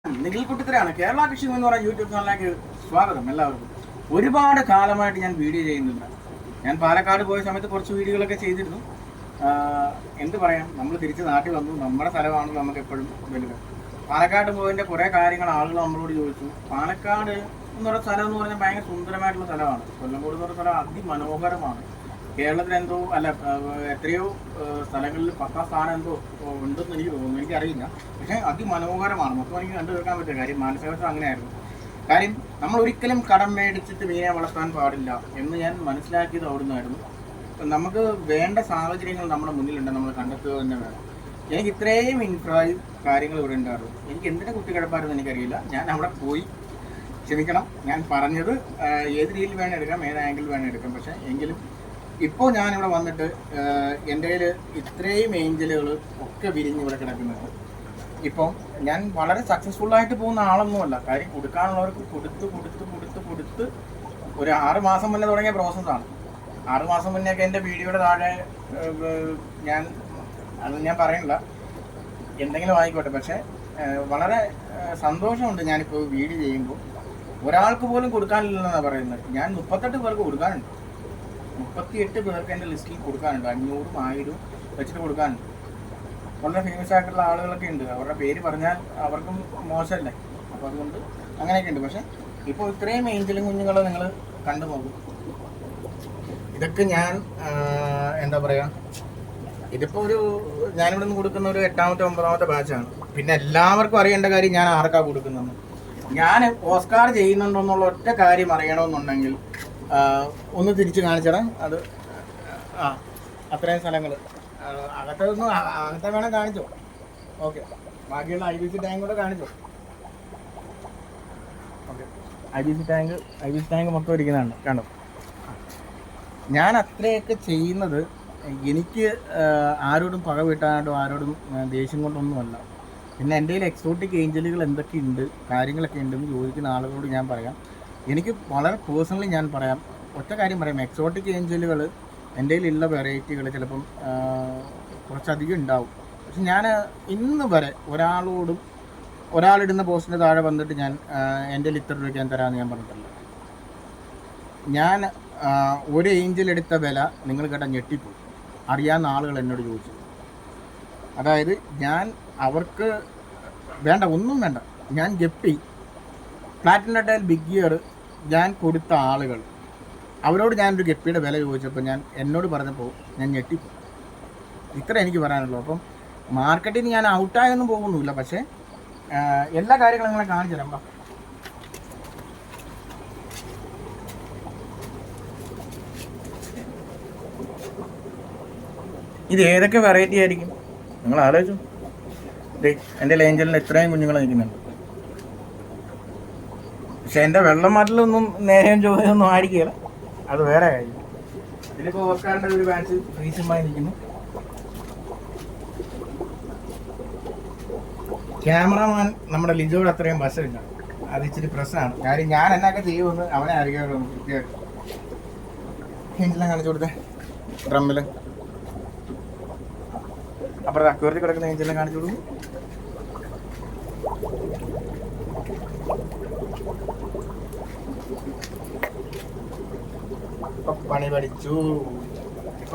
നിഖിൽ കുട്ടിത്തരാണ്. കേരള കൃഷി എന്ന് പറയുന്ന യൂട്യൂബ് ചാനലിലേക്ക് സ്വാഗതം എല്ലാവർക്കും. ഒരുപാട് കാലമായിട്ട് ഞാൻ വീഡിയോ ചെയ്യുന്നുണ്ട്. ഞാൻ പാലക്കാട് പോയ സമയത്ത് കുറച്ച് വീഡിയോകളൊക്കെ ചെയ്തിരുന്നു. എന്ത് പറയാം, നമ്മൾ തിരിച്ച് നാട്ടിൽ വന്നു. നമ്മുടെ സ്ഥലമാണല്ലോ നമുക്ക് എപ്പോഴും വലുത്. പാലക്കാട് പോയതിൻ്റെ കുറേ കാര്യങ്ങൾ ആളുകൾ നമ്മളോട് ചോദിച്ചു. പാലക്കാട് എന്ന് പറയുന്ന സ്ഥലം എന്ന് പറഞ്ഞാൽ ഭയങ്കര സുന്ദരമായിട്ടുള്ള സ്ഥലമാണ്. കൊല്ലംകോട് എന്ന് പറയുന്ന സ്ഥലം അതിമനോഹരമാണ്. കേരളത്തിലെന്തോ അല്ല എത്രയോ സ്ഥലങ്ങളിൽ 10ാം സ്ഥാനം എന്തോ ഉണ്ടെന്ന് എനിക്ക് തോന്നുന്നു, എനിക്കറിയില്ല. പക്ഷേ അതിമനോഹരമാണ്. മൊത്തം എനിക്ക് കണ്ടു തീർക്കാൻ പറ്റിയ കാര്യം മാനസികാവസ്ഥ അങ്ങനെയായിരുന്നു. കാര്യം നമ്മൾ ഒരിക്കലും കടം മേടിച്ചിട്ട് മീനെ വളർത്താൻ പാടില്ല എന്ന് ഞാൻ മനസ്സിലാക്കിയത് അവിടുന്നായിരുന്നു. നമുക്ക് വേണ്ട സാഹചര്യങ്ങൾ നമ്മുടെ മുന്നിലുണ്ട്, നമ്മൾ കണ്ടെത്തുക തന്നെ വേണം. എനിക്ക് ഇത്രയും ഇൻഫ്രായും കാര്യങ്ങൾ ഇവിടെ ഉണ്ടായിരുന്നു. എനിക്ക് എന്തിനെ കുത്തിക്കിടപ്പായിരുന്നു എനിക്കറിയില്ല. ഞാൻ അവിടെ പോയി, ക്ഷമിക്കണം, ഞാൻ പറഞ്ഞത് ഏത് രീതിയിൽ വേണം എടുക്കാം, ഏത് ആംഗിൾ വേണം എടുക്കാം. പക്ഷേ എങ്കിലും ഇപ്പോൾ ഞാനിവിടെ വന്നിട്ട് എൻ്റെ കയ്യിൽ ഇത്രയും ഏഞ്ചലുകൾ ഒക്കെ വിരിഞ്ഞ് ഇവിടെ കിടക്കുന്നുണ്ട്. ഇപ്പം ഞാൻ വളരെ സക്സസ്ഫുള്ളായിട്ട് പോകുന്ന ആളൊന്നുമല്ല. കാര്യം കൊടുക്കാനുള്ളവർക്ക് കൊടുത്ത് ഒരു 6 മാസം മുന്നേ തുടങ്ങിയ പ്രോസസ്സാണ്. 6 മാസം മുന്നേയൊക്കെ എൻ്റെ വീഡിയോയുടെ താഴെ അത് ഞാൻ പറയുന്നില്ല, എന്തെങ്കിലും ആയിക്കോട്ടെ. പക്ഷേ വളരെ സന്തോഷമുണ്ട് ഞാനിപ്പോൾ വീഡിയോ ചെയ്യുമ്പോൾ. ഒരാൾക്ക് പോലും കൊടുക്കാനില്ലെന്നാണ് പറയുന്നത്. ഞാൻ 38 പേർക്ക് കൊടുക്കാനുണ്ട്. 38 പേർക്ക് എൻ്റെ ലിസ്റ്റിൽ കൊടുക്കാനുണ്ട്. 500, 1000 വെച്ചിട്ട് കൊടുക്കാനുണ്ട്. വളരെ ഫേമസ് ആയിട്ടുള്ള ആളുകളൊക്കെ ഉണ്ട്. അവരുടെ പേര് പറഞ്ഞാൽ അവർക്കും മോശമല്ലേ, അപ്പോൾ അതുകൊണ്ട് അങ്ങനെയൊക്കെ ഉണ്ട്. പക്ഷേ ഇപ്പോൾ ഇത്രയും ഏഞ്ചലും കുഞ്ഞുങ്ങളെ നിങ്ങൾ കണ്ടു നോക്കും. ഇതൊക്കെ ഞാൻ എന്താ പറയുക, ഇതിപ്പോൾ ഞാനിവിടെ നിന്ന് കൊടുക്കുന്ന ഒരു 8ാമത്തെ 9ാമത്തെ ബാച്ചാണ്. പിന്നെ എല്ലാവർക്കും അറിയേണ്ട കാര്യം ഞാൻ ആർക്കാണ് കൊടുക്കുന്നത്. ഞാൻ ഓസ്കാർ ചെയ്യുന്നുണ്ടോ എന്നുള്ള ഒറ്റ കാര്യം അറിയണമെന്നുണ്ടെങ്കിൽ ഒന്ന് തിരിച്ച് കാണിച്ചടാം. അത് അത്രയും സ്ഥലങ്ങൾ അകത്തെ വേണേൽ കാണിച്ചോ. ഓക്കെ, ബാക്കിയുള്ള IBC ടാങ്ക് കൂടെ കാണിച്ചോ. ഓക്കെ, IBC ടാങ്ക് മൊത്തം ഇരിക്കുന്നുണ്ട്, കണ്ടോ. ഞാൻ അത്രയൊക്കെ ചെയ്യുന്നത് എനിക്ക് ആരോടും പക വീട്ടാനായിട്ടോ ആരോടും ദേഷ്യം കൊണ്ടൊന്നുമല്ല. പിന്നെ എൻ്റെ കയ്യിൽ എക്സോട്ടിക് ഏഞ്ചലുകൾ എന്തൊക്കെയുണ്ട്, കാര്യങ്ങളൊക്കെ ഉണ്ടെന്ന് ചോദിക്കുന്ന ആളുകളോട് ഞാൻ പറയാം. എനിക്ക് വളരെ പേഴ്സണലി ഞാൻ പറയാം, ഒറ്റ കാര്യം പറയാം. എക്സോട്ടിക് ഏഞ്ചലുകൾ എൻ്റെ കയ്യിലുള്ള വെറൈറ്റികൾ ചിലപ്പം കുറച്ചധികം ഉണ്ടാവും. പക്ഷെ ഞാൻ ഇന്ന് വരെ ഒരാളിടുന്ന പോസ്റ്റിന് താഴെ വന്നിട്ട് ഞാൻ എൻ്റെ ഇത്ര രൂപയ്ക്ക് ഞാൻ തരാമെന്ന് ഞാൻ പറഞ്ഞിട്ടില്ല. ഞാൻ ഒരു ഏഞ്ചൽ എടുത്ത വില നിങ്ങൾ കേട്ടാൽ ഞെട്ടിപ്പോയി. അറിയാവുന്ന ആളുകൾ എന്നോട് ചോദിച്ചു. അതായത് ഞാൻ അവർക്ക് ഒന്നും വേണ്ട, ഞാൻ guppy platinum tail big ear ഞാൻ കൊടുത്ത ആളുകൾ, അവരോട് ഞാനൊരു ഗപ്പിയുടെ വില ചോദിച്ചപ്പോൾ എന്നോട് പറഞ്ഞപ്പോൾ ഞാൻ ഞെട്ടിപ്പോയി. ഇത്ര എനിക്ക് പറയാനുള്ളൂ. അപ്പം മാർക്കറ്റിൽ നിന്ന് ഞാൻ ഔട്ടായൊന്നും പോകുന്നില്ല. പക്ഷേ എല്ലാ കാര്യങ്ങളും നിങ്ങളെ കാണിച്ചു തരാം. ഇത് ഏതൊക്കെ വെറൈറ്റി ആയിരിക്കും നിങ്ങൾ ആലോചിച്ചു. എൻ്റെ ഏഞ്ചലിന് ഇത്രയും കുഞ്ഞുങ്ങൾ നിൽക്കുന്നുണ്ട്. പക്ഷെ എൻ്റെ വെള്ളം മാറ്റലൊന്നും നേരെയും ചോദ്യമൊന്നും ആയിരിക്കില്ല, അത് വേറെ കാര്യം. ഇതിലിപ്പോൾ ഓസ്കാറിൻ്റെ ഒരു ബാച്ച് റീസെൻ്റായി നിൽക്കുന്നു. ക്യാമറമാൻ നമ്മുടെ ലിജോയുടെ അത്രയും വശമില്ല, അത് ഇച്ചിരി പ്രശ്നമാണ്. കാര്യം ഞാൻ എന്നൊക്കെ ചെയ്യുമെന്ന് അവനെ അറിയാമല്ലോ കൃത്യമായിട്ട്. ഏഞ്ചെല്ലാം കാണിച്ചു കൊടുത്തേ ഡ്രമ്മിൽ. അപ്പുറത്ത് അക്വേറിയത്തിൽ കിടക്കുന്ന ഏഞ്ചെല്ലാം കാണിച്ചു കൊടുക്കും. ഇപ്പൊ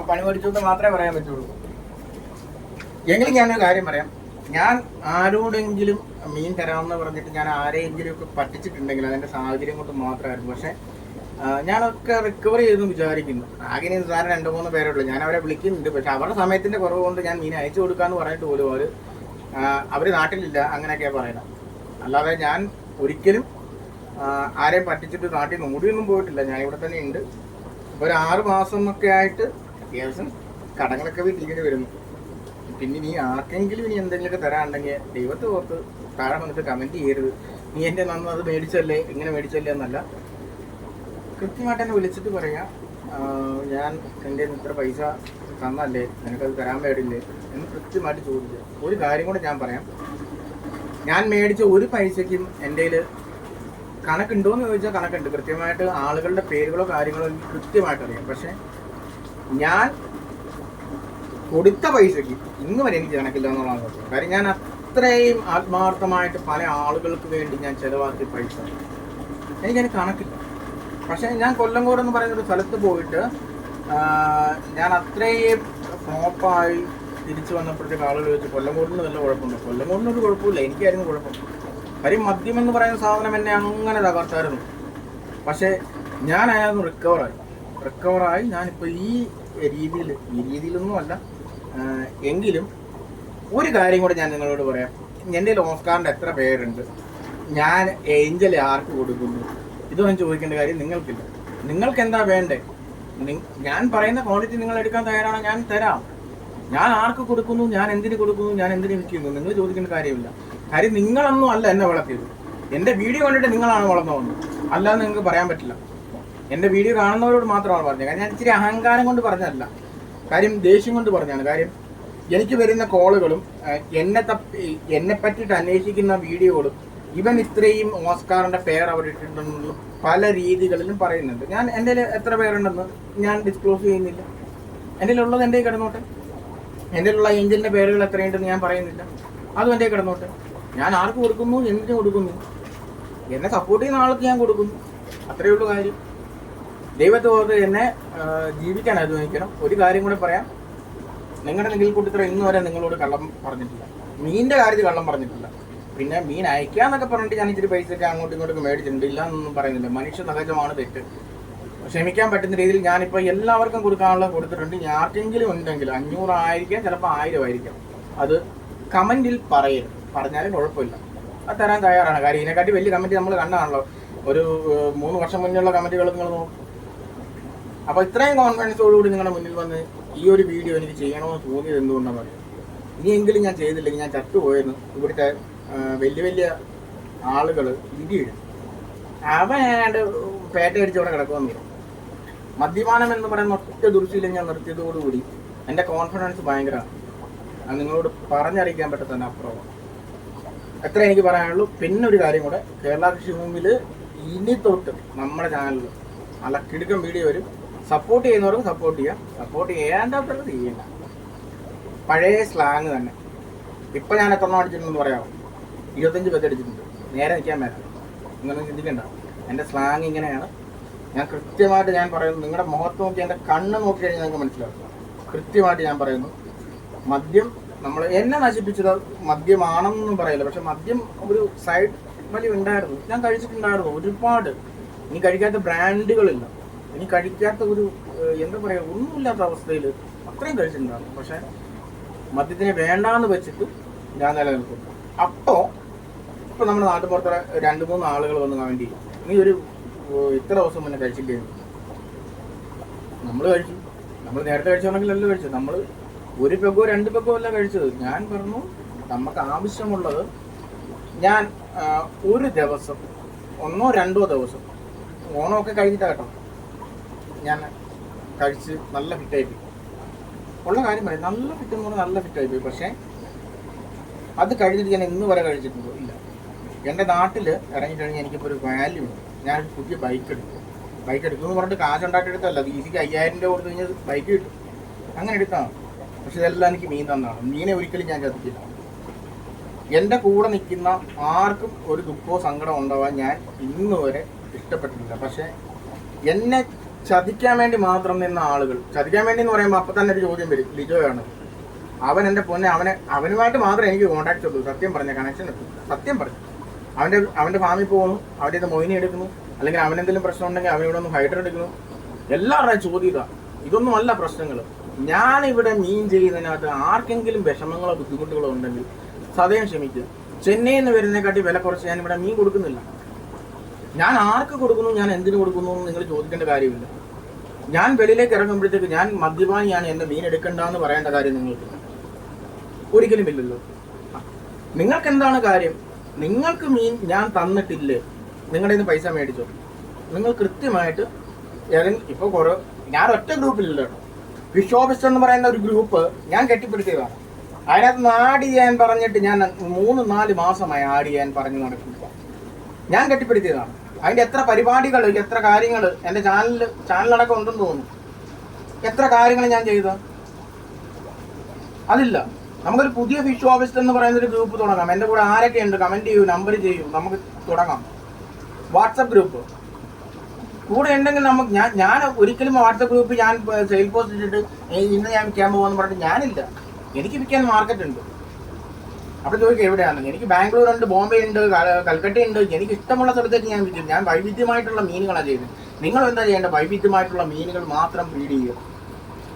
പണി പഠിച്ചു എന്ന് മാത്രമേ പറയാൻ പറ്റുള്ളൂ. എങ്കിലും ഞാനൊരു കാര്യം പറയാം. ഞാൻ ആരോടെങ്കിലും മീൻ തരാമെന്ന് പറഞ്ഞിട്ട് ഞാൻ ആരെയെങ്കിലും ഒക്കെ പറ്റിച്ചിട്ടുണ്ടെങ്കിൽ അതിൻ്റെ സാഹചര്യം കൊണ്ട് മാത്രമായിരുന്നു. പക്ഷേ ഞാനൊക്കെ റിക്കവർ ചെയ്തെന്ന് വിചാരിക്കുന്നു. ആകെ സാറിന് 2-3 പേരേ ഉള്ളൂ. ഞാൻ അവരെ വിളിക്കുന്നുണ്ട്. പക്ഷെ അവരുടെ സമയത്തിൻ്റെ കുറവ് കൊണ്ട് ഞാൻ മീൻ അയച്ചു കൊടുക്കാമെന്ന് പറഞ്ഞിട്ട് പോലും അവർ നാട്ടിലില്ല, അങ്ങനെയൊക്കെയാണ് പറയുന്നത്. അല്ലാതെ ഞാൻ ഒരിക്കലും ആരെയും പറ്റിച്ചിട്ട് നാട്ടിൽ നിന്ന് ഓടിയൊന്നും പോയിട്ടില്ല. ഞാൻ ഇവിടെ തന്നെ ഉണ്ട്. ഒരു 6 മാസമൊക്കെ ആയിട്ട് അത്യാവശ്യം കടങ്ങളൊക്കെ വീട്ടിലേക്ക് വരുന്നു. പിന്നെ നീ ആർക്കെങ്കിലും ഇനി എന്തെങ്കിലുമൊക്കെ തരാനുണ്ടെങ്കിൽ ദൈവത്തെ ഓർത്ത് താഴെ വന്നിട്ട് കമൻറ്റ് ചെയ്യരുത്. നീ എൻ്റെ നന്ന് അത് മേടിച്ചല്ലേ, ഇങ്ങനെ മേടിച്ചല്ലേ എന്നല്ല, കൃത്യമായിട്ട് എന്നെ വിളിച്ചിട്ട് പറയാം, ഞാൻ എൻ്റെ ഇത്ര പൈസ തന്നല്ലേ, നിനക്കത് തരാൻ പാടില്ലേ എന്ന് കൃത്യമായിട്ട് ചോദിക്കുക. ഒരു കാര്യം കൂടെ ഞാൻ പറയാം. ഞാൻ മേടിച്ച ഒരു പൈസയ്ക്കും എൻ്റെ കയ്യിൽ കണക്കുണ്ടോയെന്ന് ചോദിച്ചാൽ കണക്കുണ്ട്. കൃത്യമായിട്ട് ആളുകളുടെ പേരുകളോ കാര്യങ്ങളോ എനിക്ക് കൃത്യമായിട്ട് അറിയാം. പക്ഷേ ഞാൻ കൊടുത്ത പൈസയ്ക്ക് ഇന്ന് വരെ എനിക്ക് കണക്കില്ല എന്നുള്ളതാണ്. കാര്യം ഞാൻ ഇത്രയും ആത്മാർത്ഥമായിട്ട് പല ആളുകൾക്ക് വേണ്ടി ഞാൻ ചിലവാക്കിയ പൈസ എനിക്കതിന് കണക്കില്ല. പക്ഷേ ഞാൻ കൊല്ലങ്കോട് എന്ന് പറയുന്നൊരു സ്ഥലത്ത് പോയിട്ട് ഞാൻ അത്രയും ഫ്ലോപ്പായി തിരിച്ചു വന്നപ്പോഴത്തേക്ക് ആളുകൾ ചോദിച്ചു കൊല്ലങ്കോടിന് നല്ല കുഴപ്പമുണ്ടോ? കൊല്ലങ്കോടിനൊരു കുഴപ്പമില്ല, എനിക്കായിരുന്നു കുഴപ്പം. കാര്യം മദ്യം എന്ന് പറയുന്ന സാധനം എന്നെ അങ്ങനെ തകർത്തായിരുന്നു. പക്ഷേ ഞാൻ അതിനകത്ത് റിക്കവറായി ഞാനിപ്പോൾ ഈ രീതിയിലൊന്നുമല്ല. എങ്കിലും ഒരു കാര്യം കൂടെ ഞാൻ നിങ്ങളോട് പറയാം. എൻ്റെ ഓസ്കാറിൻ്റെ എത്ര പേരുണ്ട്, ഞാൻ ഏഞ്ചൽ ആർക്ക് കൊടുക്കുന്നു, ഇതൊന്നും ചോദിക്കേണ്ട കാര്യം നിങ്ങൾക്കില്ല. നിങ്ങൾക്ക് എന്താ വേണ്ടേ? ഞാൻ പറയുന്ന ക്വാളിറ്റി നിങ്ങൾ എടുക്കാൻ തയ്യാറാണോ? ഞാൻ തരാം. ഞാൻ ആർക്ക് കൊടുക്കുന്നു, ഞാൻ എന്തിന് കൊടുക്കുന്നു, ഞാൻ എന്തിനു വിൽക്കുന്നു, നിങ്ങൾ ചോദിക്കേണ്ട കാര്യമില്ല. കാര്യം നിങ്ങളൊന്നും അല്ല എന്നെ വളർത്തിയത്. എൻ്റെ വീഡിയോ കണ്ടിട്ട് നിങ്ങളാണ് വളർന്നു വന്നത്, അല്ലാതെ നിങ്ങൾക്ക് പറയാൻ പറ്റില്ല. എൻ്റെ വീഡിയോ കാണുന്നവരോട് മാത്രമാണ് പറഞ്ഞത്. കാര്യം ഞാൻ ഇച്ചിരി അഹങ്കാരം കൊണ്ട് പറഞ്ഞതല്ല, കാര്യം ദേഷ്യം കൊണ്ട് പറഞ്ഞാണ്. കാര്യം എനിക്ക് വരുന്ന കോളുകളും എന്നെ പറ്റിയിട്ട് അന്വേഷിക്കുന്ന വീഡിയോകളും ഇവൻ ഇത്രയും ഓസ്കാറിൻ്റെ പേർ അവർ ഇട്ടിട്ടുണ്ടെന്ന് പല രീതികളിലും പറയുന്നുണ്ട്. ഞാൻ എൻ്റെ എത്ര പേരുണ്ടെന്ന് ഞാൻ ഡിസ്ക്ലോസ് ചെയ്യുന്നില്ല. എൻ്റെ ഉള്ളത് എൻ്റെ കിടന്നോട്ടെ. എൻ്റെ ഉള്ള ഏഞ്ചലിൻ്റെ പേരുകൾ എത്രയുണ്ടെന്ന് ഞാൻ പറയുന്നില്ല, അതും എൻ്റെ കിടന്നോട്ടെ. ഞാൻ ആർക്ക് കൊടുക്കുന്നു, എന്തിനു കൊടുക്കുന്നു, എന്നെ സപ്പോർട്ട് ചെയ്യുന്ന ആൾക്ക് ഞാൻ കൊടുക്കുന്നു, അത്രയേ ഉള്ളൂ കാര്യം. ദൈവത്തോട് എന്നെ ജീവിക്കാൻ അനുവദിക്കണം. ഒരു കാര്യം കൂടെ പറയാം, നിങ്ങളുടെ നെങ്കിൽ കൂട്ടത്തിൽ ഇന്ന് വരെ നിങ്ങളോട് കള്ളം പറഞ്ഞിട്ടില്ല, മീനിൻ്റെ കാര്യത്തിൽ കള്ളം പറഞ്ഞിട്ടില്ല. പിന്നെ മീൻ അയക്കാന്നൊക്കെ പറഞ്ഞിട്ട് ഞാൻ ഇച്ചിരി പൈസയൊക്കെ അങ്ങോട്ടും ഇങ്ങോട്ടും മേടിച്ചിട്ടുണ്ട്, ഇല്ല എന്നൊന്നും പറയുന്നില്ല. മനുഷ്യ സഹജമാണ് തെറ്റ്. ക്ഷമിക്കാൻ പറ്റുന്ന രീതിയിൽ ഞാനിപ്പോൾ എല്ലാവർക്കും കൊടുക്കാനുള്ളത് കൊടുത്തിട്ടുണ്ട്. ഇനി ആർക്കെങ്കിലും ഉണ്ടെങ്കിൽ 500 ആയിരിക്കാം, ചിലപ്പോൾ 1000 ആയിരിക്കാം, അത് കമൻറ്റിൽ പറഞ്ഞാലും കുഴപ്പമില്ല, അത് തരാൻ തയ്യാറാണ്. കാര്യം ഇതിനെക്കാട്ടി വലിയ കമൻറ്റ് നമ്മൾ കണ്ടാണല്ലോ. ഒരു 3 വർഷം മുന്നേയുള്ള കമൻറ്റുകൾ നിങ്ങൾ നോക്കും. അപ്പോൾ ഇത്രയും കോൺഫിഡൻസോടുകൂടി നിങ്ങളുടെ മുന്നിൽ വന്ന് ഈ ഒരു വീഡിയോ എനിക്ക് ചെയ്യണമെന്ന് തോന്നിയത് എന്തുകൊണ്ടാണെന്ന് അറിയാം. ഇനിയെങ്കിലും ഞാൻ ചെയ്തില്ലെങ്കിൽ ഞാൻ ചത്തുപോയെന്ന് ഇവിടുത്തെ വലിയ ആളുകൾ ഇടിയിടും. അവനാണ്ട് പേട്ടയടിച്ചവിടെ കിടക്കുമെന്ന് പറയും. മദ്യപാനം എന്ന് പറയുന്ന ഒറ്റ ദുർശീലം ഞാൻ നിർത്തിയതോടുകൂടി എൻ്റെ കോൺഫിഡൻസ് ഭയങ്കരമാണ്. അത് നിങ്ങളോട് പറഞ്ഞറിയിക്കാൻ പറ്റത്തന്നെ അപ്പുറമാണ്. എത്ര എനിക്ക് പറയാനുള്ളൂ. പിന്നെ ഒരു കാര്യം കൂടെ, കേരള കൃഷി ഭൂമിയിൽ ഇനി തൊട്ട് നമ്മുടെ ചാനലിൽ നല്ല കിടുക്കം വീഡിയോ വരും. സപ്പോർട്ട് ചെയ്യുന്നവർക്ക് സപ്പോർട്ട് ചെയ്യാം, സപ്പോർട്ട് ചെയ്യാണ്ടവർക്ക് ചെയ്യണ്ട. പഴയ സ്ലാങ് തന്നെ. ഇപ്പം ഞാൻ എത്ര അടിച്ചിട്ടുണ്ടെന്ന് പറയാമോ? 25 പേര് അടിച്ചിട്ടുണ്ട്. നേരെ നിൽക്കാൻ പറ്റില്ല, ഇങ്ങനെ ചിന്തിക്കണ്ട. എൻ്റെ സ്ലാങ് ഇങ്ങനെയാണ്. ഞാൻ കൃത്യമായിട്ട് ഞാൻ പറയുന്നു. നിങ്ങളുടെ മുഖത്ത് നോക്കി എൻ്റെ കണ്ണ് നോക്കി കഴിഞ്ഞാൽ നിങ്ങൾക്ക് മനസ്സിലാവും. കൃത്യമായിട്ട് ഞാൻ പറയുന്നു, മദ്യം എന്നെ നശിപ്പിച്ചത് മദ്യമാണെന്നും പറയില്ല. പക്ഷെ മദ്യം ഒരു സൈഡ് വലിയ ഉണ്ടായിരുന്നു, ഞാൻ കഴിച്ചിട്ടുണ്ടായിരുന്നു ഒരുപാട്. ഇനി കഴിക്കാത്ത ബ്രാൻഡുകളില്ല, ഇനി കഴിക്കാത്ത ഒരു എന്താ പറയുക, ഒന്നുമില്ലാത്ത അവസ്ഥയിൽ അത്രയും കഴിച്ചിട്ടുണ്ടായിരുന്നു. പക്ഷെ മദ്യത്തിനെ വേണ്ടാന്ന് വെച്ചിട്ട് ഞാൻ നിലനിൽക്കുന്നു. ഇപ്പോൾ നമ്മുടെ നാട്ടുപുറത്തെ 2-3 ആളുകൾ വന്ന് കമൻറ്റ് ചെയ്യും, നീ ഒരു ഇത്ര ദിവസം മുന്നേ കഴിച്ചില്ലേ? നമ്മൾ കഴിച്ചു, നമ്മൾ നേരത്തെ കഴിച്ചോണെങ്കിലല്ല കഴിച്ചത്. നമ്മൾ 1 പെഗോ 2 പെഗോ അല്ല കഴിച്ചത്. ഞാൻ പറഞ്ഞു നമുക്ക് ആവശ്യമുള്ളത്. ഞാൻ ഒരു ദിവസം 1-2 ദിവസം ഓണമൊക്കെ കഴിഞ്ഞിട്ടാണ് കേട്ടോ ഞാൻ കഴിച്ച് നല്ല ഫിറ്റായിപ്പോയി. ഉള്ള കാര്യം പറയും, നല്ല ഫിറ്റ് എന്ന് പറഞ്ഞാൽ നല്ല ഫിറ്റായിപ്പോയി. പക്ഷേ അത് കഴിഞ്ഞിട്ട് ഞാൻ ഇന്ന് വരെ കഴിച്ചിട്ടുണ്ടോ? ഇല്ല. എൻ്റെ നാട്ടിൽ ഇറങ്ങിക്കഴിഞ്ഞാൽ എനിക്കിപ്പോൾ ഒരു വാല്യൂ ഉണ്ട്. ഞാനൊരു പുതിയ ബൈക്ക് എടുക്കുമെന്ന് പറഞ്ഞിട്ട് കാശ് ഉണ്ടാക്കിയെടുത്തല്ല, ഈസിക്ക് 5000 രൂപ കൊടുത്തു കഴിഞ്ഞാൽ ബൈക്ക് കിട്ടും, അങ്ങനെ എടുത്താണ്. പക്ഷെ ഇതെല്ലാം എനിക്ക് മീൻ തന്നാണ്. മീനെ ഒരിക്കലും ഞാൻ ചതിക്കില്ല. എൻ്റെ കൂടെ നിൽക്കുന്ന ആർക്കും ഒരു ദുഃഖമോ സങ്കടമോ ഉണ്ടാവാൻ ഞാൻ ഇന്ന് വരെ ഇഷ്ടപ്പെട്ടിട്ടില്ല. പക്ഷേ എന്നെ ചതിക്കാൻ വേണ്ടി മാത്രം നിന്ന ആളുകൾ, ചതിക്കാൻ വേണ്ടി എന്ന് പറയുമ്പോൾ അപ്പം തന്നെ ഒരു ചോദ്യം വരും, ലിജോയാണ് അവൻ എൻ്റെ പൊന്നെ, അവനുമായിട്ട് മാത്രമേ എനിക്ക് കോൺടാക്റ്റ് ഉള്ളൂ. സത്യം പറഞ്ഞ കണക്ഷൻ എത്തും. സത്യം പറഞ്ഞു, അവൻ്റെ ഫാമിൽ പോകുന്നു, അവൻ്റെ ഇത് മൊയിനി എടുക്കുന്നു, അല്ലെങ്കിൽ അവനെന്തെങ്കിലും പ്രശ്നം ഉണ്ടെങ്കിൽ അവനിവിടെ ഒന്ന് ഹൈഡർ എടുക്കുന്നു. എല്ലാവരുടെയും ചോദ്യം ഇതൊന്നും അല്ല പ്രശ്നങ്ങൾ. ഞാനിവിടെ മീൻ ചെയ്യുന്നതിനകത്ത് ആർക്കെങ്കിലും വിഷമങ്ങളോ ബുദ്ധിമുട്ടുകളോ ഉണ്ടെങ്കിൽ സദയം ക്ഷമിക്കുക. ചെന്നൈയിൽ നിന്ന് വരുന്നതിനെക്കാട്ടി വില കുറച്ച് ഞാനിവിടെ മീൻ കൊടുക്കുന്നില്ല. ഞാൻ ആർക്ക് കൊടുക്കുന്നു, ഞാൻ എന്തിനു കൊടുക്കുന്നു എന്ന് നിങ്ങൾ ചോദിക്കേണ്ട കാര്യമില്ല. ഞാൻ വെളിയിലേക്ക് ഇറങ്ങുമ്പോഴത്തേക്ക് ഞാൻ മദ്യപാനിയാണ്, എൻ്റെ മീൻ എടുക്കണ്ടെന്ന് പറയേണ്ട കാര്യം നിങ്ങൾക്ക് ഒരിക്കലും ഇല്ലല്ലോ. നിങ്ങൾക്ക് എന്താണ് കാര്യം? നിങ്ങൾക്ക് മീൻ ഞാൻ തന്നിട്ടില്ലേ, നിങ്ങളുടെ നിന്ന് പൈസ മേടിച്ചോ? നിങ്ങൾ കൃത്യമായിട്ട് ഇപ്പോൾ കുറേ ഞാൻ ഒറ്റ ഗ്രൂപ്പിലില്ല കേട്ടോ. വിഷോബിസ്റ്റ് എന്ന് പറയുന്ന ഒരു ഗ്രൂപ്പ് ഞാൻ കെട്ടിപ്പിടുത്തിയതാണ്. അതിനകത്ത് ആഡ് ചെയ്യാൻ പറഞ്ഞിട്ട് ഞാൻ 3-4 മാസമായി ആഡ് ചെയ്യാൻ പറഞ്ഞു നടക്കുക. ഞാൻ കെട്ടിപ്പിടുത്തിയതാണ്. അതിൻ്റെ എത്ര പരിപാടികൾ, എത്ര കാര്യങ്ങൾ എൻ്റെ ചാനലടക്കം ഉണ്ടെന്ന് തോന്നുന്നു. എത്ര കാര്യങ്ങൾ ഞാൻ ചെയ്ത അതില്ല. നമുക്കൊരു പുതിയ ഫിഷ് ഓഫീസ് എന്ന് പറയുന്ന ഒരു ഗ്രൂപ്പ് തുടങ്ങാം. എൻ്റെ കൂടെ ആരൊക്കെ ഉണ്ട് കമൻറ്റ് ചെയ്യൂ, നമ്പർ ചെയ്യൂ, നമുക്ക് തുടങ്ങാം. വാട്സപ്പ് ഗ്രൂപ്പ് കൂടെ ഉണ്ടെങ്കിൽ നമുക്ക് ഞാൻ ഒരിക്കലും വാട്സപ്പ് ഗ്രൂപ്പ് ഞാൻ സെയിൽ പോസ്റ്റ് ഇട്ടിട്ട് ഇന്ന് ഞാൻ വിൽക്കാൻ പോകുമെന്ന് പറഞ്ഞിട്ട് ഞാനില്ല. എനിക്ക് വിൽക്കാൻ മാർക്കറ്റ് ഉണ്ട്. അപ്പോൾ ചോദിക്കുക എവിടെയാണ്? എനിക്ക് ബാംഗ്ലൂർ ഉണ്ട്, ബോംബെ ഉണ്ട്, കൽക്കട്ട ഉണ്ട്. എനിക്ക് ഇഷ്ടമുള്ള സ്ഥലത്തേക്ക് ഞാൻ വിൽക്കും. ഞാൻ വൈവിധ്യമായിട്ടുള്ള മീനുകളാണ് ചെയ്യുന്നത്. നിങ്ങൾ എന്താ ചെയ്യേണ്ടത്? വൈവിധ്യമായിട്ടുള്ള മീനുകൾ മാത്രം ഫീഡ് ചെയ്യുക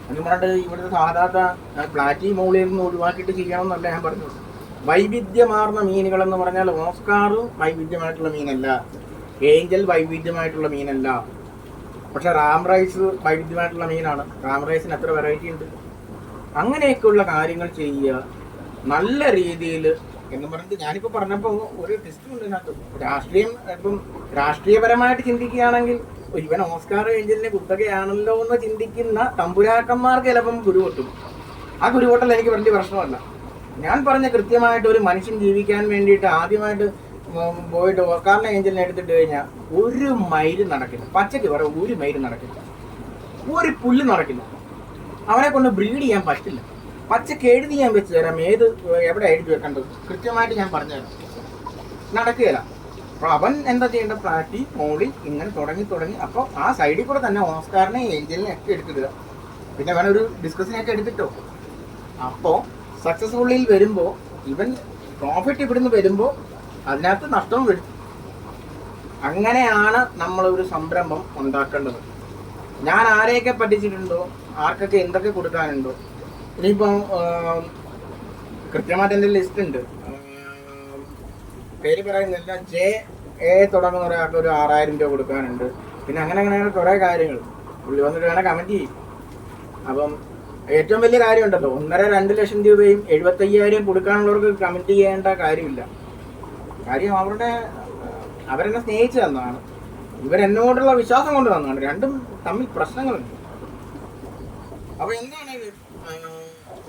എന്ന് പറഞ്ഞിട്ട് ഇവിടുത്തെ സാധാരണ പ്ലാറ്റി മോളിൽ നിന്ന് ഒഴിവാക്കിയിട്ട് ചെയ്യണമെന്നല്ല ഞാൻ പറഞ്ഞത്. വൈവിധ്യമാർന്ന മീനുകൾ എന്ന് പറഞ്ഞാൽ ഓസ്കാർ വൈവിധ്യമായിട്ടുള്ള മീനല്ല, ഏഞ്ചൽ വൈവിധ്യമായിട്ടുള്ള മീനല്ല. പക്ഷെ റാം റൈസ് വൈവിധ്യമായിട്ടുള്ള മീനാണ്. റാം റൈസിന് എത്ര വെറൈറ്റി ഉണ്ട്. അങ്ങനെയൊക്കെയുള്ള കാര്യങ്ങൾ ചെയ്യുക നല്ല രീതിയിൽ എന്ന് പറഞ്ഞിട്ട്. ഞാനിപ്പോൾ പറഞ്ഞപ്പോൾ ഒരു ടെസ്റ്റ് ഉണ്ട് ഇതിനകത്ത്. ഇപ്പം രാഷ്ട്രീയപരമായിട്ട് ചിന്തിക്കുകയാണെങ്കിൽ ഇവൻ ഓസ്കാർ ഏഞ്ചലിനെ കുത്തകയാണല്ലോ എന്ന് ചിന്തിക്കുന്ന തമ്പുരാക്കന്മാർക്ക് ചിലപ്പം കുരുപൊട്ടും. ആ കുരുപൊട്ടൽ എനിക്ക് വലിയ പ്രശ്നമല്ല. ഞാൻ പറഞ്ഞ കൃത്യമായിട്ട് ഒരു മനുഷ്യൻ ജീവിക്കാൻ വേണ്ടിയിട്ട് ആദ്യമായിട്ട് പോയിട്ട് ഓസ്കാറിനെ ഏഞ്ചലിനെ എടുത്തിട്ട് കഴിഞ്ഞാൽ ഒരു മൈല് നടക്കില്ല. പച്ചയ്ക്ക് പറയാം, ഒരു മൈല് നടക്കില്ല, ഒരു പുല്ല് നടക്കില്ല. അവനെ കൊണ്ട് ബ്രീഡ് ചെയ്യാൻ പറ്റില്ല. പച്ചയ്ക്ക് എഴുതി ഞാൻ വെച്ച് തരാം, എവിടെ എഴുതി വെക്കേണ്ടത് കൃത്യമായിട്ട് ഞാൻ പറഞ്ഞുതരാം. നടക്കുകയില്ല. അപ്പോൾ അവൻ എന്താ ചെയ്യേണ്ട? പ്രാറ്റി മോളി ഇങ്ങനെ തുടങ്ങി അപ്പോൾ ആ സൈഡിൽ കൂടെ തന്നെ ഓസ്കാറിനെ ഏഞ്ചലിനെ ഒക്കെ എടുത്തിടുക. പിന്നെ അവനൊരു ഡിസ്കസിനൊക്കെ എടുത്തിട്ടോ. അപ്പോൾ സക്സസ്ഫുള്ളിൽ വരുമ്പോൾ ഇവൻ പ്രോഫിറ്റ് ഇവിടുന്ന് വരുമ്പോൾ അതിനകത്ത് നഷ്ടവും വരും. അങ്ങനെയാണ് നമ്മളൊരു സംരംഭം ഉണ്ടാക്കേണ്ടത്. ഞാൻ ആരെയൊക്കെ പറ്റിച്ചിട്ടുണ്ടോ, ആർക്കൊക്കെ എന്തൊക്കെ കൊടുക്കാനുണ്ടോ, ഇനിയിപ്പം കൃത്യമായിട്ട് എൻ്റെ ലിസ്റ്റ് ഉണ്ട്. പേര് പറയുന്നില്ല. JA തുടങ്ങുന്ന ഒരാൾക്ക് ഒരു 6000 രൂപ കൊടുക്കാനുണ്ട്. പിന്നെ അങ്ങനെ കുറേ കാര്യങ്ങൾ പുള്ളി വന്നിട്ട് വേണം കമൻറ്റ് ചെയ്യും. അപ്പം ഏറ്റവും വലിയ കാര്യമുണ്ടല്ലോ, 1.5-2 ലക്ഷം രൂപയും 75,000 കൊടുക്കാനുള്ളവർക്ക് കമൻറ്റ് ചെയ്യേണ്ട കാര്യമില്ല. കാര്യം അവരെന്നെ സ്നേഹിച്ചു തന്നതാണ്, ഇവരെന്നോടുള്ള വിശ്വാസം കൊണ്ട് തന്നതാണ്. രണ്ടും തമ്മിൽ പ്രശ്നങ്ങളുണ്ട്. അപ്പോൾ എന്താണ്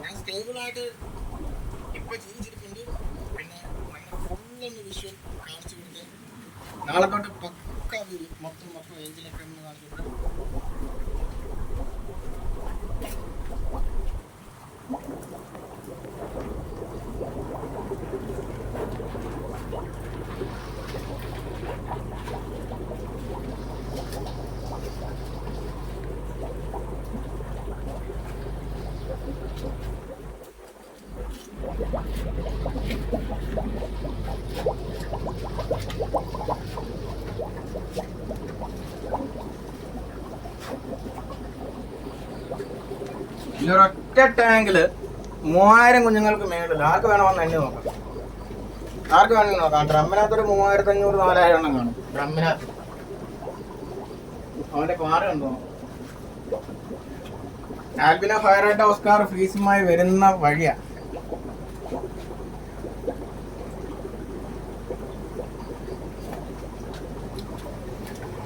ഞാൻ സ്റ്റേബിളായിട്ട് ഇപ്പോൾ ജീവിച്ചിരിക്കുന്നുണ്ട്. പിന്നെ ഫുള്ളൊന്ന് വിഷ്വൽ കാണിച്ചു കൊടുത്ത് നാളെ തൊട്ട് പക്ക മൊത്തം ഏഞ്ചിലൊക്കെ ഒന്ന് കാണിച്ചു കൊടുത്ത് ഈ ഒരൊറ്റ ടാങ്കില് 3000 കുഞ്ഞുങ്ങൾക്ക് മേളിൽ ആർക്ക് വേണമെന്ന് എണ്ണി നോക്കാം. ആർക്ക് വേണമെങ്കിൽ നോക്കാം. ഡ്രമ്മിനകത്തൊരു 3500-4000 എണ്ണം കാണും. ഡ്രമ്മിനകത്ത് അവന്റെ പാറ് കണ്ടോ. ആൽബിനോ ഫയറായിട്ട് ഓസ്കാർ ഫീസുമായി വരുന്ന വഴിയാ.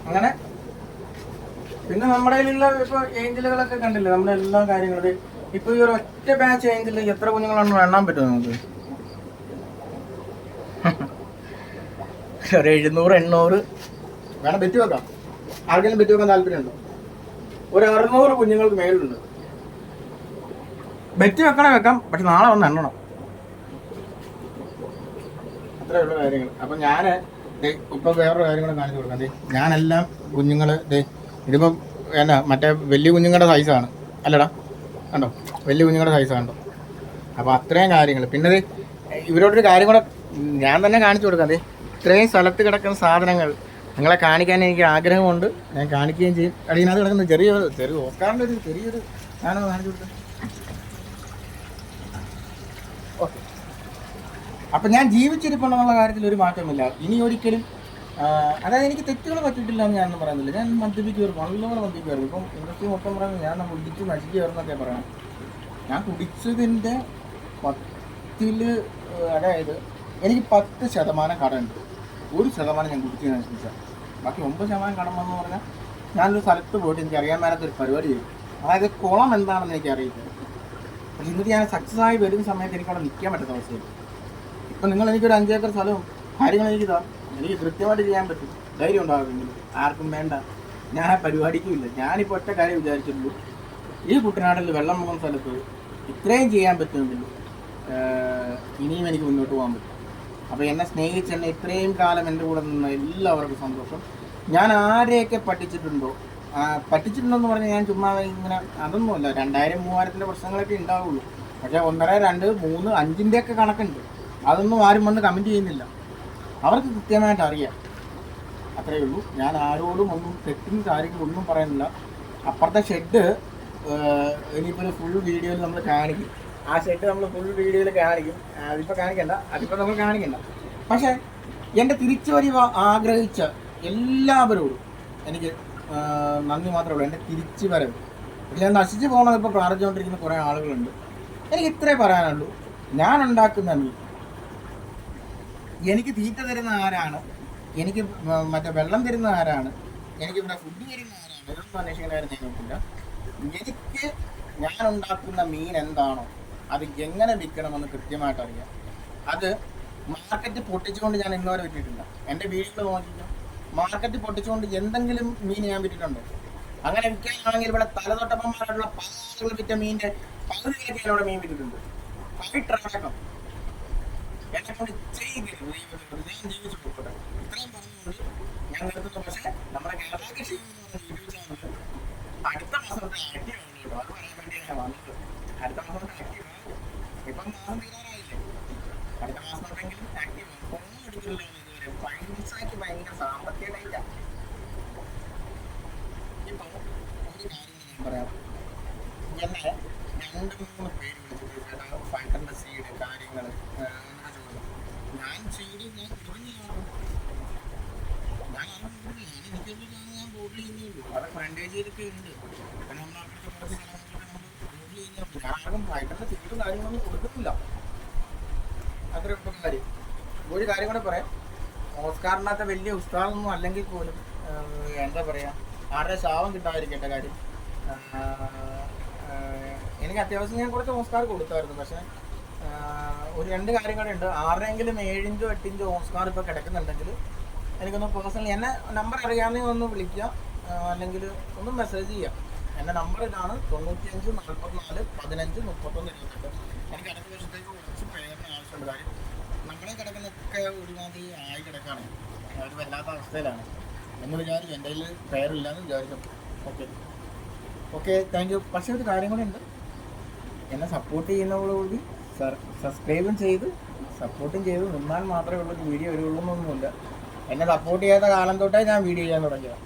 അങ്ങനെ പിന്നെ നമ്മുടെ കയ്യിലുള്ള ഇപ്പോൾ ഏഞ്ചലുകളൊക്കെ കണ്ടില്ലേ, നമ്മുടെ എല്ലാ കാര്യങ്ങളും. ഇപ്പോൾ ഈ ഒരു ഒറ്റ ബാച്ച് ഏഞ്ചലിൽ എത്ര കുഞ്ഞുങ്ങളാണെന്ന് എണ്ണാൻ പറ്റുമോ നമുക്ക്? ഒരു 700-800 വേണം ബെറ്റ് വെക്കാം. ആർക്കെങ്കിലും ബെറ്റ് വെക്കാൻ താല്പര്യമുണ്ടോ? ഒരു 600 കുഞ്ഞുങ്ങൾക്ക് മേലുണ്ട്. ബെറ്റ് വെക്കാം, പക്ഷെ നാളെ വന്ന് എണ്ണണം. അത്രയുള്ള കാര്യങ്ങൾ. അപ്പം ഞാൻ ഇപ്പോൾ വേറൊരു കാര്യം കൂടെ കാണിച്ചു കൊടുക്കാം. ഞാനെല്ലാം കുഞ്ഞുങ്ങൾ ഇതിപ്പം എന്നാ മറ്റേ വലിയ കുഞ്ഞുങ്ങളുടെ സൈസാണ് അല്ലടാ, കണ്ടോ, വലിയ കുഞ്ഞുങ്ങളുടെ സൈസാണോ. അപ്പോൾ അത്രയും കാര്യങ്ങൾ. പിന്നെ ഇവരോടൊരു കാര്യം കൂടെ ഞാൻ തന്നെ കാണിച്ചു കൊടുക്കാം. ഇത്രയും സ്ഥലത്ത് കിടക്കുന്ന സാധനങ്ങൾ നിങ്ങളെ കാണിക്കാൻ എനിക്ക് ആഗ്രഹമുണ്ട്, ഞാൻ കാണിക്കുകയും ചെയ്യും. അതിനകത്ത് കിടക്കുന്ന ചെറിയ ഓസ്കാറിൻ്റെ ഒരു ചെറിയൊരു സാധനം കാണിച്ചു കൊടുക്കാം. ഓക്കെ. അപ്പം ഞാൻ ജീവിച്ചിരിപ്പുണ്ടെന്നുള്ള കാര്യത്തിൽ ഒരു മാറ്റമില്ല. ഇനി ഒരിക്കലും അതായത് എനിക്ക് തെറ്റുകൾ പറ്റിയിട്ടില്ല എന്ന് ഞാനൊന്നും പറയുന്നില്ല. ഞാൻ മദ്യപിക്കുമായിരുന്നു, നല്ലപോലെ മദ്യപിക്കുമായിരുന്നു. ഇപ്പം ഇൻഡസ്ട്രി മൊത്തം പറയുന്നത് ഞാൻ കുടിച്ച് നശിക്കുമായിരുന്നൊക്കെ പറയണം. ഞാൻ കുടിച്ചതിൻ്റെ 10 അതായത് എനിക്ക് 10% കടമുണ്ട്. 1% ഞാൻ കുടിച്ച് നശിപ്പിച്ചാൽ ബാക്കി 9% കടമെന്ന് പറഞ്ഞാൽ ഞാനൊരു സ്ഥലത്ത് പോയിട്ട് എനിക്ക് അറിയാൻ മേലാത്തൊരു പരിപാടി ചെയ്യും. അതായത് കുളം എന്താണെന്ന് എനിക്ക് അറിയില്ല. പക്ഷെ ഇന്നിട്ട് ഞാൻ സക്സസ് ആയി വരുന്ന സമയത്ത് എനിക്കവിടെ നിൽക്കാൻ പറ്റുന്ന അവസ്ഥയിൽ. ഇപ്പം നിങ്ങൾ എനിക്കൊരു 5 ഏക്കർ സ്ഥലവും കാര്യങ്ങൾ എനിക്ക് കൃത്യമായിട്ട് ചെയ്യാൻ പറ്റും. ധൈര്യം ഉണ്ടാകുമെങ്കിൽ ആർക്കും വേണ്ട, ഞാൻ ആ പരിപാടിക്കുമില്ല. ഞാനിപ്പോൾ ഒറ്റ കാര്യം വിചാരിച്ചിട്ടുള്ളൂ, ഈ കുട്ടനാട്ടിൽ വെള്ളം പോകുന്ന സ്ഥലത്ത് ഇത്രയും ചെയ്യാൻ പറ്റുമെങ്കിൽ ഇനിയും എനിക്ക് മുന്നോട്ട് പോകാൻ പറ്റും. അപ്പോൾ എന്നെ സ്നേഹിച്ച് എന്നെ ഇത്രയും കാലം എൻ്റെ കൂടെ നിന്ന് എല്ലാവർക്കും സന്തോഷം. ഞാൻ ആരെയൊക്കെ പറ്റിച്ചിട്ടുണ്ടെന്ന് പറഞ്ഞാൽ ഞാൻ ചുമ്മാ ഇങ്ങനെ അതൊന്നുമല്ല. 2000-3000 പ്രശ്നങ്ങളൊക്കെ ഉണ്ടാവുള്ളൂ. പക്ഷേ 1, 2, 3, 5-ൻ്റെയൊക്കെ കണക്കുണ്ട്. അതൊന്നും ആരും വന്ന് കമൻറ്റ് ചെയ്യുന്നില്ല. അവർക്ക് കൃത്യമായിട്ട് അറിയാം. അത്രയേ ഉള്ളൂ. ഞാൻ ആരോടും ഒന്നും തെറ്റും കാര്യങ്ങളൊന്നും പറയുന്നില്ല. അപ്പുറത്തെ ഷെഡ് ഇനിയിപ്പോൾ ഫുൾ വീഡിയോയിൽ നമ്മൾ കാണിക്കും. ആ ഷെഡ് നമ്മൾ ഫുൾ വീഡിയോയിൽ കാണിക്കും. അതിപ്പോൾ നമ്മൾ കാണിക്കണ്ട. പക്ഷേ എൻ്റെ തിരിച്ചുവരവ് ആഗ്രഹിച്ച എല്ലാവരോടും എനിക്ക് നന്ദി മാത്രമേ ഉള്ളൂ. എൻ്റെ തിരിച്ചു വരവ് ഞാൻ നശിച്ചു പോകണത് ഇപ്പോൾ പ്രാർത്ഥിച്ചുകൊണ്ടിരിക്കുന്ന കുറേ ആളുകളുണ്ട്. എനിക്ക് ഇത്രേ പറയാനുള്ളൂ. ഞാൻ ഉണ്ടാക്കുന്ന മീൻ എനിക്ക് തീറ്റ തരുന്ന ആരാണ്, എനിക്ക് മറ്റേ വെള്ളം തരുന്ന ആരാണ്, എനിക്ക് ഇവിടെ ഫുഡ് തരുന്ന ആരാണ്, ഇതൊന്നും അന്വേഷിക്കാനായിരുന്നു ഞാൻ നോക്കില്ല. എനിക്ക് ഞാൻ ഉണ്ടാക്കുന്ന മീൻ എന്താണോ അത് എങ്ങനെ വിൽക്കണമെന്ന് കൃത്യമായിട്ട് അറിയാം. അത് മാർക്കറ്റ് പൊട്ടിച്ചുകൊണ്ട് ഞാൻ ഇന്നുവരെ വിറ്റിട്ടില്ല. എൻ്റെ വീഡിയോകൾ നോക്കിയിട്ട് മാർക്കറ്റ് പൊട്ടിച്ചുകൊണ്ട് എന്തെങ്കിലും മീൻ ഞാൻ വിറ്റിട്ടുണ്ടോ? അങ്ങനെ വിൽക്കാനാണെങ്കിൽ ഇവിടെ തലതൊട്ടപ്പന്മാരായിട്ടുള്ള പല ആളുകൾ വിറ്റ മീനിൻ്റെ പകുതി വിലയ്ക്ക് അവിടെ മീൻ വിറ്റിട്ടുണ്ട്. പവിത്രടക്കം എന്നെ കൊണ്ട് ചെയ്യരുത്. ഞാൻ ജീവിച്ചു പോകട്ടെ. ഇത്രയും പറഞ്ഞുകൊണ്ട് ഞാൻ നിർത്തുന്നു. പക്ഷേ നമ്മുടെ കേരള കൃഷി യൂട്യൂബ് ചാനൽ അടുത്ത മാസം തൊട്ട് ആക്റ്റീവ് ആവുള്ളൂ കേട്ടോ. അത് പറയാൻ വേണ്ടിയാണ് ഞാൻ വന്നത്. അടുത്ത മാസം തൊട്ട് ആക്റ്റീവ് ആവും. ഇപ്പം മാസം തീരാറായില്ലേ? അടുത്ത മാസം തൊട്ടെങ്കിലും ആക്റ്റീവ് ആവും. ഒന്നും എടുക്കില്ലല്ലോ ഇതുവരെ. പൈസയ്ക്ക് ഭയങ്കര സാമ്പത്തിക ഡേറ്റ. ഇപ്പം ഒരു കാര്യം ഞാൻ പറയാം. എന്നെ 2-3 പേര് വിളിച്ചിട്ട് ചേട്ടാ ഫൈറ്ററിൻ്റെ സീഡ് കാര്യങ്ങൾ ഞാൻ സീഡ് ഞാൻ കുടുങ്ങിയാണ്. ഞാൻ ബോട്ടിൽ ചെയ്യുന്നുള്ളൂ. അവിടെ ഫ്രണ്ടേജിലൊക്കെ ഉണ്ട്. പിന്നെ നമ്മൾ അവിടുത്തെ കുറച്ച് സ്ഥലങ്ങളൊക്കെ നമ്മൾ ബോട്ടിൽ ചെയ്യുന്നുണ്ട്. ഞാൻ ആർക്കും ഫൈറ്ററിൻ്റെ സീഡും കാര്യങ്ങളൊന്നും കൊടുക്കുന്നില്ല. അത്ര ഇപ്പം കാര്യം. ഒരു കാര്യം കൂടെ പറയാം. ഓസ്കാറിനകത്ത് വലിയ ഉസ്താദൊന്നും അല്ലെങ്കിൽ പോലും എന്താ പറയുക, ആരുടെ ശാപം കിട്ടാതിരിക്കേണ്ട കാര്യം. എനിക്ക് അത്യാവശ്യം ഞാൻ കുറച്ച് ഓസ്കാർ കൊടുത്തായിരുന്നു. പക്ഷേ ഒരു 2 കാര്യം കൂടെ ഉണ്ട്. 6-എങ്കിലും 7-ഇഞ്ചോ 8-ഇഞ്ചോ ഓസ്കാർ ഇപ്പോൾ കിടക്കുന്നുണ്ടെങ്കിൽ എനിക്കൊന്ന് പേഴ്സണലി എന്നെ നമ്പർ അറിയാമെങ്കിൽ ഒന്ന് വിളിക്കുക, അല്ലെങ്കിൽ ഒന്ന് മെസ്സേജ് ചെയ്യുക. എൻ്റെ നമ്പർ ഇതാണ് 95 44 15 31 28. എനിക്ക് അടുത്ത വർഷത്തേക്ക് കുറച്ച് പേരിന് ആവശ്യമുണ്ട്. കാര്യം നമ്മളെ കിടക്കുന്നൊക്കെ ഒരുമാതിരി ആയി കിടക്കുകയാണ്. ഒരു വല്ലാത്ത അവസ്ഥയിലാണ് എന്ന് വിചാരിച്ചു. എൻ്റെ കയ്യിൽ പേരില്ലാന്ന് വിചാരിച്ചു. Okay thank you. പക്ഷേ ഒരു കാര്യം കൂടെ ഉണ്ട്. എന്നെ സപ്പോർട്ട് ചെയ്യുന്നതോടുകൂടി സബ്സ്ക്രൈബും സപ്പോർട്ടും ചെയ്ത് നിന്നാൽ മാത്രമേ ഉള്ളൂ വീഡിയോ വരുള്ളൂന്നൊന്നുമില്ല. എന്നെ സപ്പോർട്ട് ചെയ്യാത്ത കാലം തൊട്ടേ ഞാൻ വീഡിയോ ചെയ്യാൻ തുടങ്ങിയത്.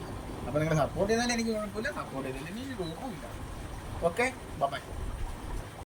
അപ്പോൾ നിങ്ങൾ സപ്പോർട്ട് ചെയ്താൽ എനിക്ക് കുഴപ്പമില്ല, സപ്പോർട്ട് ചെയ്താൽ എനിക്ക് കുഴപ്പമില്ല. Okay bye.